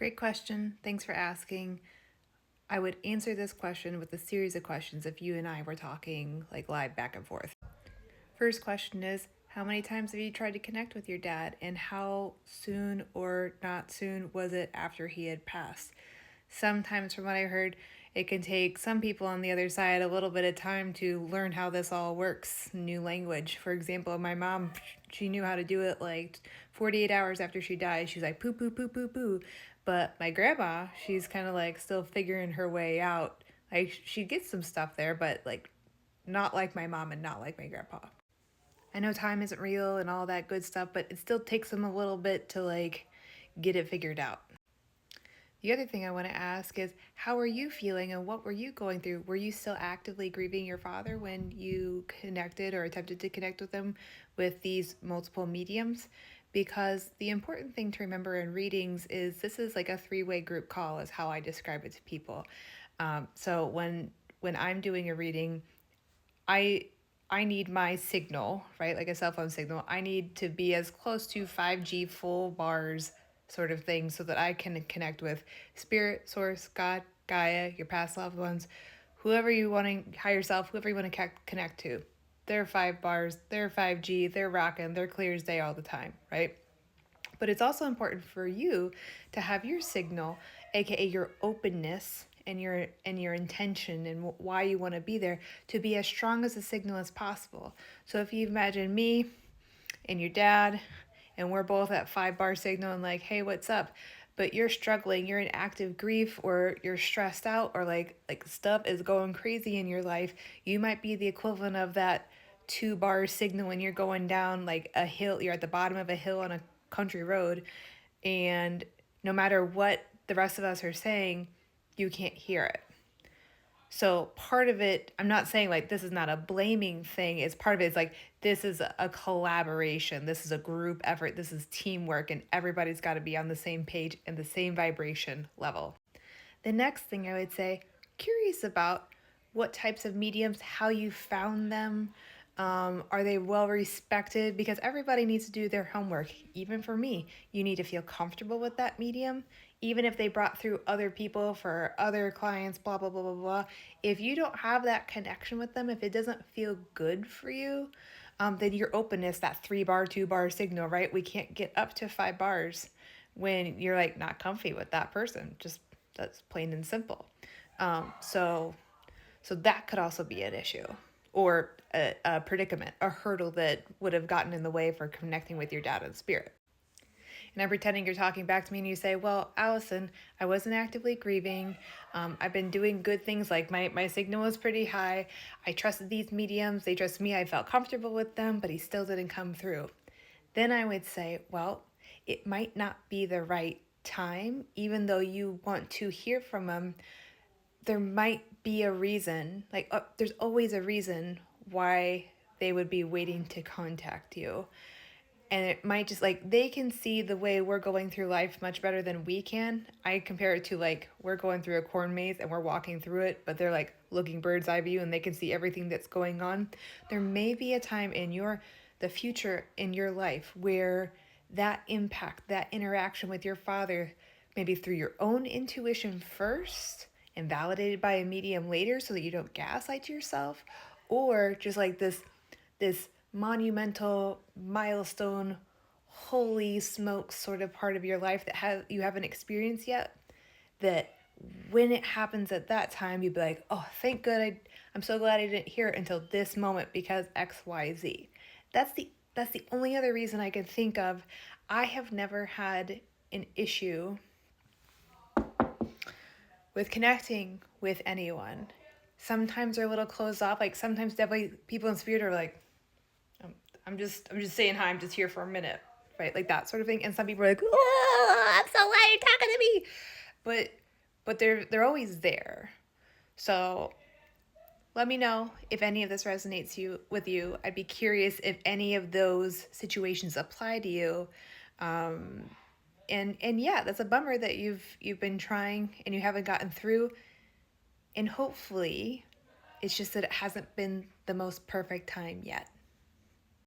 Great question. Thanks for asking. I would answer this question with a series of questions if you and I were talking like live back and forth. First question is, how many times have you tried to connect with your dad, and how soon or not soon was it after he had passed? Sometimes, from what I heard, it can take some people on the other side a little bit of time to learn how this all works, new language. For example, my mom, she knew how to do it like 48 hours after she died. She's like, poo, poo, poo, poo, poo. But my grandma, she's kind of like still figuring her way out. Like, she gets some stuff there, but like not like my mom and not like my grandpa. I know time isn't real and all that good stuff, but it still takes them a little bit to like get it figured out. The other thing I want to ask is, how are you feeling and what were you going through? Were you still actively grieving your father when you connected or attempted to connect with him with these multiple mediums? Because the important thing to remember in readings is this is like a three-way group call, is how I describe it to people. So when I'm doing a reading, I I need my signal, right? Like a cell phone signal. I need to be as close to 5G full bars sort of thing so that I can connect with spirit, source, God, Gaia, your past loved ones, whoever you want to higher self, whoever you want to connect to. They're 5 bars, they're 5G, they're rocking, they're clear as day all the time, right? But it's also important for you to have your signal, aka your openness and your intention and why you want to be there, to be as strong as a signal as possible. So if you imagine me and your dad and we're both at 5 bar signal and like, hey, what's up? But you're struggling, you're in active grief, or you're stressed out, or like stuff is going crazy in your life, you might be the equivalent of that 2 bar signal when you're going down like a hill, you're at the bottom of a hill on a country road, and no matter what the rest of us are saying, you can't hear it. So part of it, I'm not saying like this is not a blaming thing. It's part of it is like this is a collaboration. This is a group effort. This is teamwork, and everybody's got to be on the same page and the same vibration level. The next thing I would say, curious about what types of mediums, how you found them. Are they well respected? Because everybody needs to do their homework. Even for me, you need to feel comfortable with that medium. Even if they brought through other people for other clients, blah, blah, blah, blah, blah. If you don't have that connection with them, if it doesn't feel good for you, then your openness, that 3 bar, 2 bar signal, right? We can't get up to 5 bars when you're like not comfy with that person. Just that's plain and simple. So that could also be an issue, or a predicament, a hurdle that would have gotten in the way for connecting with your dad in spirit. And I'm pretending you're talking back to me and you say, well, Allison, I wasn't actively grieving. I've been doing good things, like my signal was pretty high. I trusted these mediums. They trusted me. I felt comfortable with them, but he still didn't come through. Then I would say, well, it might not be the right time, even though you want to hear from him. There might be a reason, like there's always a reason why they would be waiting to contact you. And it might just like they can see the way we're going through life much better than we can. I compare it to like we're going through a corn maze and we're walking through it, but they're like looking bird's eye view and they can see everything that's going on. There may be a time in the future in your life where that impact, that interaction with your father, maybe through your own intuition first and validated by a medium later so that you don't gaslight yourself, or just like this monumental milestone, holy smokes sort of part of your life that you haven't experienced yet, that when it happens at that time, you'd be like, oh, thank God, I'm so glad I didn't hear it until this moment because XYZ. That's the only other reason I can think of. I have never had an issue with connecting with anyone. Sometimes they're a little closed off. Like sometimes definitely people in spirit are like, I'm just saying hi. I'm just here for a minute, right? Like that sort of thing. And some people are like, oh, I'm so glad you're talking to me. But they're always there. So let me know if any of this resonates with you. I'd be curious if any of those situations apply to you. And yeah, that's a bummer that you've been trying and you haven't gotten through. And hopefully it's just that it hasn't been the most perfect time yet.